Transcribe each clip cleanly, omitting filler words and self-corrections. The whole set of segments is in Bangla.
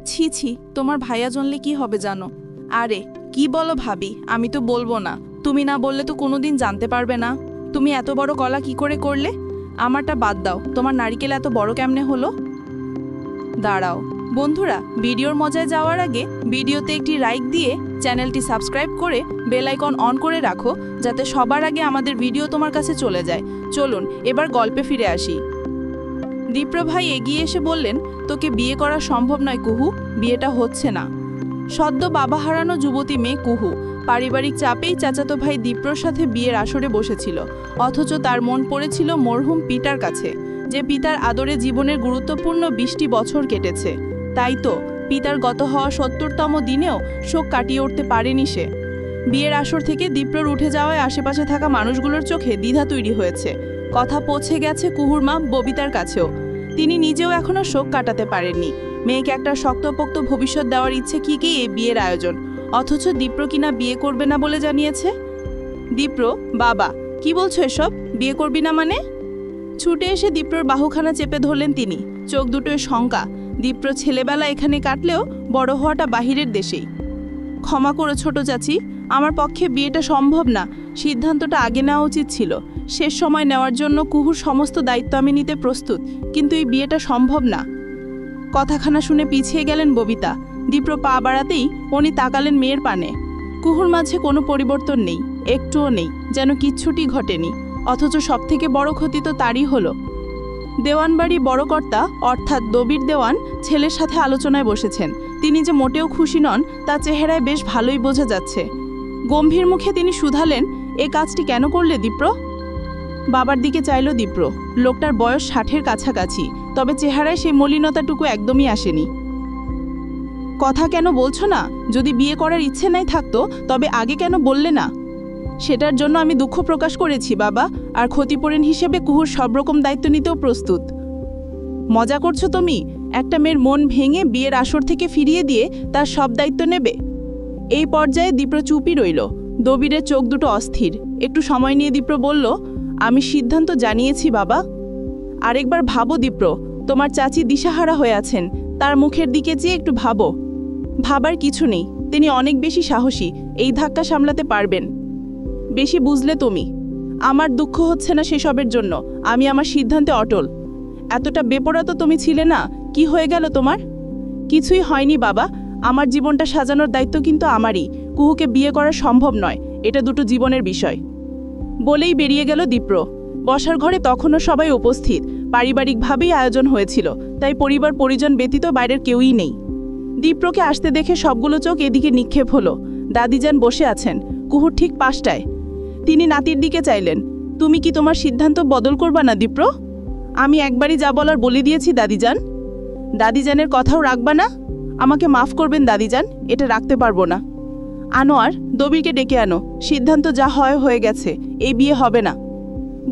ছি ছি, তোমার ভাইয়া জানলে কি হবে জানো? আরে কি বলো ভাবি, আমি তো বলবো না। তুমি না বললে তো কোনোদিন জানতে পারবে না। তুমি এত বড় কলা কি করে করলে? আমারটা বাদ দাও, তোমার নারিকেল এত বড় কেমনে হলো? দাঁড়াও বন্ধুরা, ভিডিওর মজায় যাওয়ার আগে ভিডিওতে একটি লাইক দিয়ে চ্যানেলটি সাবস্ক্রাইব করে বেল আইকন অন করে রাখো, যাতে সবার আগে আমাদের ভিডিও তোমার কাছে চলে যায়। চলুন এবার গল্পে ফিরে আসি। দীপ্র ভাই এগিয়ে এসে বললেন, তোকে বিয়ে করা সম্ভব নয় কুহু, বিয়েটা হচ্ছে না। সদ্য বাবা হারানো যুবতী মেয়ে কুহু পারিবারিক চাপেই চাচাতো ভাই দীপ্রর সাথে বিয়ের আসরে বসেছিল, অথচ তার মন পড়েছিল মরহুম পিতার কাছে, যে পিতার আদরে জীবনের গুরুত্বপূর্ণ 20টি বছর কেটেছে। তাই তো পিতার গত হওয়া 70তম দিনেও শোক কাটিয়ে উঠতে পারেনি সে। বিয়ের আসর থেকে দীপ্রর উঠে যাওয়ায় আশেপাশে থাকা মানুষগুলোর চোখে দ্বিধা তৈরি হয়েছে। কথা পৌঁছে গেছে কুহুর মা ববিতার কাছেও। তিনি নিজেও এখনও শোক কাটাতে পারেননি। মেয়েকে একটা শক্তপোক্ত ভবিষ্যৎ দেওয়ার ইচ্ছে কি এই বিয়ের আয়োজন, অথচ দীপ্র কিনা বিয়ে করবে না বলে জানিয়েছে। দীপ্র, বাবা কি বলছো এসব? বিয়ে করবি না মানে? ছুটে এসে দীপ্রর বাহুখানা চেপে ধরলেন তিনি, চোখ দুটোয় শঙ্কা। দীপ্র ছেলেবেলা এখানে কাটলেও বড় হওয়াটা বাহিরের দেশেই। ক্ষমা করো ছোট চাচি, আমার পক্ষে বিয়েটা সম্ভব না। সিদ্ধান্তটা আগে নেওয়া উচিত ছিল। শেষ সময় নেওয়ার জন্য কুহুর সমস্ত দায়িত্ব আমি নিতে প্রস্তুত, কিন্তু এই বিয়েটা সম্ভব না। কথাখানা শুনে পিছিয়ে গেলেন ববিতা। দীপ্র পা বাড়াতেই উনি তাকালেন মেয়ের পানে। কুহুর মাঝে কোনো পরিবর্তন নেই, একটুও নেই, যেন কিচ্ছুটি ঘটেনি। অথচ সবথেকে বড় ক্ষতি তো তারই হলো। দেওয়ানবাড়ি বড় কর্তা অর্থাৎ দবির দেওয়ান ছেলের সাথে আলোচনায় বসেছেন। তিনি যে মোটেও খুশি নন তা চেহারায় বেশ ভালোই বোঝা যাচ্ছে। গম্ভীর মুখে তিনি শুধালেন, এ কাজটি কেন করলে দীপ্র? বাবার দিকে চাইল দীপ্র। লোকটার বয়স 60-এর কাছাকাছি, তবে চেহারায় সেই মলিনতাটুকু একদমই আসেনি। কথা কেন বলছো না? যদি বিয়ে করার ইচ্ছে নাই থাকতো তবে আগে কেন বললে না? সেটার জন্য আমি দুঃখ প্রকাশ করেছি বাবা, আর ক্ষতিপূরণ হিসেবে কুহুর সব রকম দায়িত্ব নিতেও প্রস্তুত। মজা করছো তুমি? একটা মেয়ের মন ভেঙে বিয়ের আসর থেকে ফিরিয়ে দিয়ে তার সব দায়িত্ব নেবে? এই পর্যায়ে দীপ্র চুপই রইল। দবিরের চোখ দুটো অস্থির। একটু সময় নিয়ে দীপ্র বলল, আমি সিদ্ধান্ত জানিয়েছি বাবা। আরেকবার ভাবো দীপ্র, তোমার চাচি দিশাহারা হয়ে আছেন, তার মুখের দিকে চেয়ে একটু ভাবো। ভাবার কিছু নেই, তিনি অনেক বেশি সাহসী, এই ধাক্কা সামলাতে পারবেন। বেশি বুঝলে তুমি। আমার দুঃখ হচ্ছে না সেসবের জন্য, আমি আমার সিদ্ধান্তে অটল। এতটা বেপরোয়া তো তুমি ছিলে না, কি হয়ে গেল তোমার? কিছুই হয়নি বাবা, আমার জীবনটা সাজানোর দায়িত্ব কিন্তু আমারই। কুহুকে বিয়ে করা সম্ভব নয়, এটা দুটো জীবনের বিষয়। বলেই বেরিয়ে গেল দীপ্র। বসার ঘরে তখনও সবাই উপস্থিত। পারিবারিকভাবেই আয়োজন হয়েছিল, তাই পরিবার পরিজন ব্যতীত বাইরের কেউই নেই। দীপ্রকে আসতে দেখে সবগুলো চোখ এদিকে নিক্ষেপ হলো। দাদিজান বসে আছেন, কুহুর ঠিক পাশটায়। তিনি নাতির দিকে চাইলেন, তুমি কি তোমার সিদ্ধান্ত বদল করবা না দীপ্র? আমি একবারই যা বলার বলে দিয়েছি দাদিজান। দাদিজানের কথাও রাখবা না? আমাকে মাফ করবেন দাদিজান, এটা রাখতে পারবো না। আনোয়ার, দবিরকে ডেকে আনো। সিদ্ধান্ত যা হয় হয়ে গেছে, এই বিয়ে হবে না।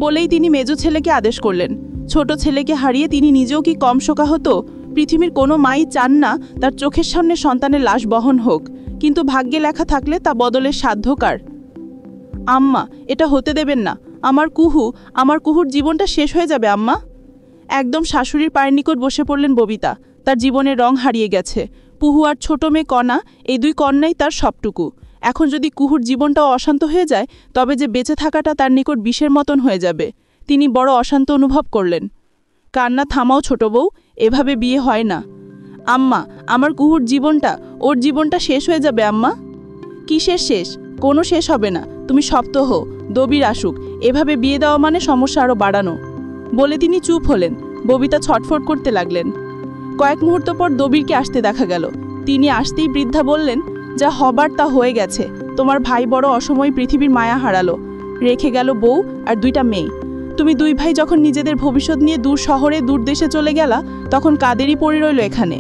বলেই তিনি মেজো ছেলেকে আদেশ করলেন। ছোট ছেলেকে হারিয়ে তিনি নিজেও কি কম শোকাহত? পৃথিবীর কোনো মাই চান না তার চোখের সামনে সন্তানের লাশ বহন হোক, কিন্তু ভাগ্যে লেখা থাকলে তা বদলের সাধ্য কার? আম্মা, এটা হতে দেবেন না। আমার কুহুর জীবনটা শেষ হয়ে যাবে আম্মা। একদম শাশুড়ির পায়ের নিকট বসে পড়লেন ববিতা। তার জীবনের রং হারিয়ে গেছে। পুহু আর ছোট মেয়ে কণা, এই দুই কন্যাই তার সবটুকু। এখন যদি কুহুর জীবনটাও অশান্ত হয়ে যায়, তবে যে বেঁচে থাকাটা তার নিকট বিষের মতন হয়ে যাবে। তিনি বড় অশান্ত অনুভব করলেন। কান্না থামাও ছোট বউ, এভাবে বিয়ে হয় না। আম্মা, আমার কুহুর জীবনটা, ওর জীবনটা শেষ হয়ে যাবে আম্মা। কিসের শেষ? কোনো শেষ হবে না। তুমি শক্ত হও, দবির আসুক। এভাবে বিয়ে দেওয়া মানে সমস্যা আরও বাড়ানো। বলে তিনি চুপ হলেন। ববিতা ছটফট করতে লাগলেন। কয়েক মুহূর্ত পর দবিরকে আসতে দেখা গেল। তিনি আসতেই বৃদ্ধা বললেন, যা হবার তা হয়ে গেছে। তোমার ভাই বড় অসময়ে পৃথিবীর মায়া হারালো, রেখে গেল বউ আর দুইটা মেয়ে। তুমি দুই ভাই যখন নিজেদের ভবিষ্যৎ নিয়ে দূর শহরে দূর দেশে চলে গেলা, তখন কাদেরই পড়ে রইল এখানে।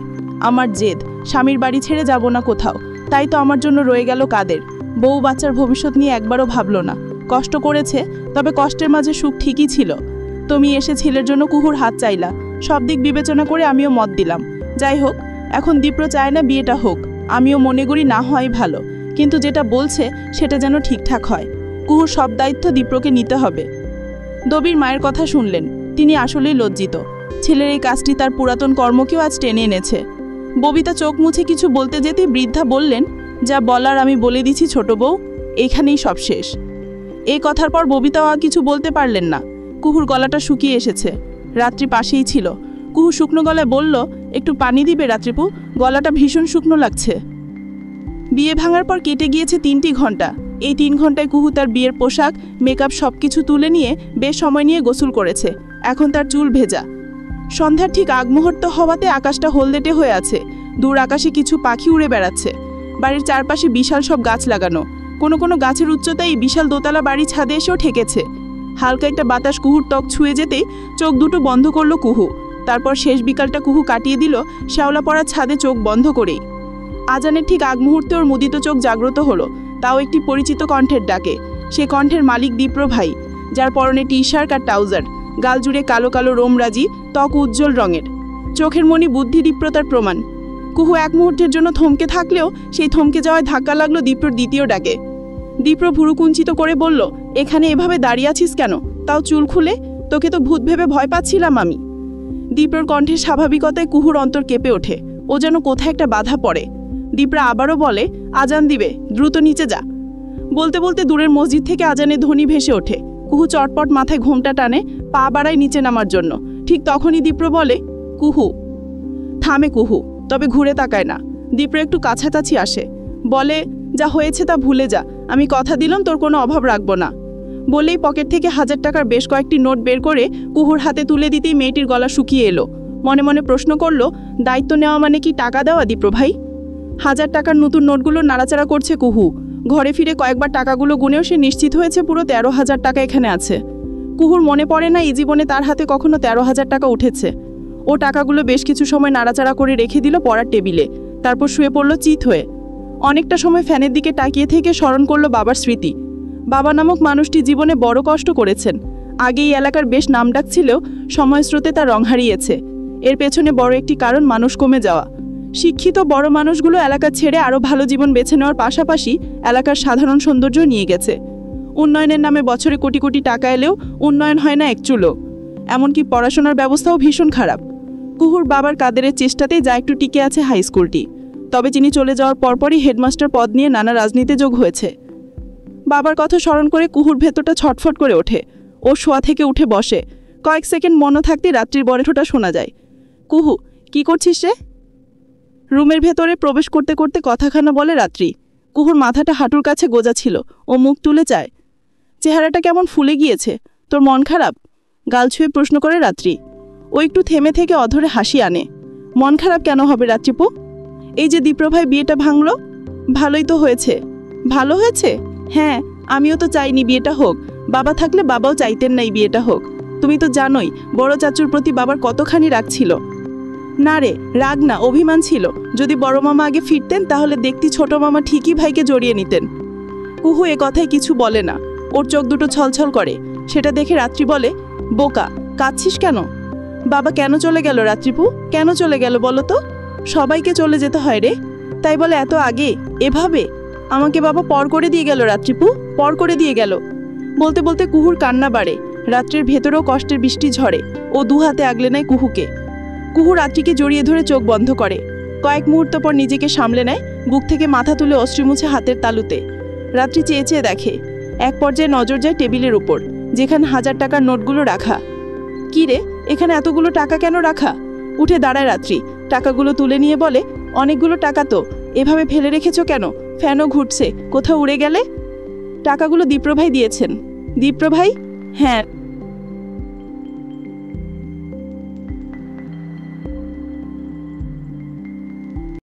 আমার জেদ, স্বামীর বাড়ি ছেড়ে যাব না কোথাও, তাই তো আমার জন্য রয়ে গেল কাদের। বউ বাচ্চার ভবিষ্যৎ নিয়ে একবারও ভাবলো না। কষ্ট করেছে, তবে কষ্টের মাঝে সুখ ঠিকই ছিল। তুমি এসে ছেলের জন্য কুহুর হাত চাইলা, সব দিক বিবেচনা করে আমিও মত দিলাম। যাই হোক, এখন দীপ্র চায় না বিয়েটা হোক, আমিও মনে করি না হয় ভালো, কিন্তু যেটা বলছে সেটা যেন ঠিকঠাক হয়। কুহুর সব দায়িত্ব দীপ্রকে নিতে হবে। দবির মায়ের কথা শুনলেন। তিনি আসলেই লজ্জিত। ছেলের এই কাজটি তার পুরাতন কর্মকেও আজ টেনে এনেছে। ববিতা চোখ মুছে কিছু বলতে যেতে বৃদ্ধা বললেন, যা বলার আমি বলে দিছি ছোট বউ, এখানেই সব শেষ। এই কথার পর ববিতাও আর কিছু বলতে পারলেন না। কুহুর গলাটা শুকিয়ে এসেছে। রাত্রি পাশেই ছিল। কুহু শুকনো গলায় বলল, একটু পানি দিবে রাত্রিপু, গলাটা ভীষণ শুকনো লাগছে। বিয়ে ভাঙার পর কেটে গিয়েছে 3টি ঘন্টা। এই 3 ঘন্টায় কুহু তার বিয়ের পোশাক, মেকআপ সব কিছু তুলে নিয়ে বেশ সময় নিয়ে গোসল করেছে। এখন তার চুল ভেজা। সন্ধ্যার ঠিক আগ মুহূর্ত হওয়াতে আকাশটা হলদেটে হয়ে আছে। দূর আকাশে কিছু পাখি উড়ে বেড়াচ্ছে। বাড়ির চারপাশে বিশাল সব গাছ লাগানো। কোনো কোনো গাছের উচ্চতায় বিশাল দোতলা বাড়ি ছাদে এসেও ঠেকেছে। হালকা একটা বাতাস কুহুর ত্বক ছুঁয়ে যেতেই চোখ দুটো বন্ধ করলো কুহু। তারপর শেষ বিকালটা কুহু কাটিয়ে দিল শ্যাওলা পড়া ছাদে চোখ বন্ধ করেই। আজানের ঠিক আগ মুহূর্তে ওর মুদিত চোখ জাগ্রত হলো, তাও একটি পরিচিত কণ্ঠের ডাকে। সে কণ্ঠের মালিক দীপ্র ভাই, যার পরনে টি শার্ট আর ট্রাউজার, গাল জুড়ে কালো কালো রোমরাজি, ত্বক উজ্জ্বল রঙের, চোখের মনি বুদ্ধি দীপ্রতার প্রমাণ। কুহু এক মুহূর্তের জন্য থমকে থাকলেও সেই থমকে যাওয়ায় ধাক্কা লাগলো দীপ্রর দ্বিতীয় ডাকে। দীপ্র ভুরু কুঞ্চিত করে বলল, এখানে এভাবে দাঁড়িয়ে আছিস কেন, তাও চুল খুলে? তোকে তো ভূত ভেবে ভয় পাচ্ছিলাম আমি। দীপ্রর কণ্ঠের স্বাভাবিকতায় কুহুর অন্তর কেঁপে ওঠে। ও যেন কোথায় একটা বাধা পড়ে। দীপ্রা আবারও বলে, আজান দিবে, দ্রুত নিচে যা। বলতে বলতে দূরের মসজিদ থেকে আজানের ধ্বনি ভেসে ওঠে। কুহু চটপট মাথায় ঘোমটা টানে, পা বাড়ায় নিচে নামার জন্য। ঠিক তখনই দীপ্র বলে, কুহু। থামে কুহু, তবে ঘুরে তাকায় না। দীপ্র একটু কাছাকাছি আসে, বলে, যা হয়েছে তা ভুলে যা, আমি কথা দিলাম তোর কোনো অভাব রাখবো না। বলেই পকেট থেকে 1000 টাকার বেশ কয়েকটি নোট বের করে কুহুর হাতে তুলে দিতেই মেয়েটির গলা শুকিয়ে এলো। মনে মনে প্রশ্ন করলো, দায়িত্ব নেওয়া মানে কি টাকা দেওয়া দীপ্র ভাই? 1000 টাকার নতুন নোটগুলো নাড়াচাড়া করছে কুহু। ঘরে ফিরে কয়েকবার টাকাগুলো গুনেও সে নিশ্চিত হয়েছে পুরো 13,000 টাকা এখানে আছে। কুহুর মনে পড়ে না এই জীবনে তার হাতে কখনো 13,000 টাকা উঠেছে। ও টাকাগুলো বেশ কিছু সময় নাড়াচাড়া করে রেখে দিল পড়ার টেবিলে, তারপর শুয়ে পড়ল চিত হয়ে। অনেকটা সময় ফ্যানের দিকে তাকিয়ে থেকে স্মরণ করলো বাবার স্মৃতি। বাবা নামক মানুষটি জীবনে বড় কষ্ট করেছেন। আগে এই এলাকার বেশ নামডাক ছিল, সময়স্রোতে তার রং হারিয়েছে। এর পেছনে বড় একটি কারণ মানুষ কমে যাওয়া। শিক্ষিত বড় মানুষগুলো এলাকা ছেড়ে আরও ভালো জীবন বেছে নেওয়ার পাশাপাশি এলাকার সাধারণ সৌন্দর্য নিয়ে গেছে। উন্নয়নের নামে বছরে কোটি কোটি টাকা এলেও উন্নয়ন হয় না এক চুলো। এমনকি পড়াশোনার ব্যবস্থাও ভীষণ খারাপ। কুহুর বাবার কাদেরের চেষ্টাতেই যা একটু টিকে আছে হাই স্কুলটি। তবে তিনি চলে যাওয়ার পরপরই হেডমাস্টার পদ নিয়ে নানা রাজনীতিতে যোগ হয়েছে। বাবার কথা স্মরণ করে কুহুর ভেতরটা ছটফট করে ওঠে। ও শোয়া থেকে উঠে বসে। কয়েক সেকেন্ড মনে থাকতে রাত্রির বরেঠোটা শোনা যায়। কুহু, কি করছিস রে? রুমের ভেতরে প্রবেশ করতে করতে কথাখানা বলে রাত্রি। কুহুর মাথাটা হাঁটুর কাছে গোজা ছিল। ও মুখ তুলে চায়। চেহারাটা কেমন ফুলে গিয়েছে, তোর মন খারাপ? গাল ছুঁয়ে প্রশ্ন করে রাত্রি। ও একটু থেমে থেকে অধরে হাসি আনে। মন খারাপ কেন হবে রাত্রিপু? এই যে দীপ্রভাই বিয়েটা ভাঙল, ভালোই তো হয়েছে। ভালো হয়েছে? হ্যাঁ, আমিও তো চাইনি বিয়েটা হোক। বাবা থাকলে বাবাও চাইতেন না এই বিয়েটা হোক। তুমি তো জানোই বড় চাচুর প্রতি বাবার কতখানি রাগ ছিল। না রে, রাগ না, অভিমান ছিল। যদি বড় মামা আগে ফিরতেন তাহলে দেখতি ছোট মামা ঠিকই ভাইকে জড়িয়ে নিতেন। কুহু এ কথায় কিছু বলে না। ওর চোখ দুটো ছলছল করে। সেটা দেখে রাত্রি বলে, বোকা, কাঁদছিস কেন? বাবা কেন চলে গেল রাত্রিপু? কেন চলে গেল বলো তো? সবাইকে চলে যেতে হয় রে। তাই বলে এত আগে এভাবে? আমাকে বাবা পর করে দিয়ে গেল রাত্রিপু, পর করে দিয়ে গেল। বলতে বলতে কুহুর কান্না বাড়ে। রাত্রির ভেতরেও কষ্টের বৃষ্টি ঝরে। ও দু হাতে আগলে নেয় কুহুকে। কুহু রাত্রিকে জড়িয়ে ধরে চোখ বন্ধ করে। কয়েক মুহূর্ত পর নিজেকে সামলে নেয়। বুক থেকে মাথা তুলে অশ্রু মুছে হাতের তালুতে। রাত্রি চেয়ে চেয়ে দেখে। এক পর্যায়ে নজর যায় টেবিলের উপর, যেখানে 1000 টাকার নোটগুলো রাখা। কি রে, এখানে এতগুলো টাকা কেন রাখা? উঠে দাঁড়ায় রাত্রি। টাকাগুলো তুলে নিয়ে বলে, অনেকগুলো টাকা তো, এভাবে ফেলে রেখেছো কেন? ফ্যানও ঘুরছে, কোথাও উড়ে গেলে? টাকাগুলো দীপ্রভাই দিয়েছেন। দীপ্রভাই? হ্যাঁ।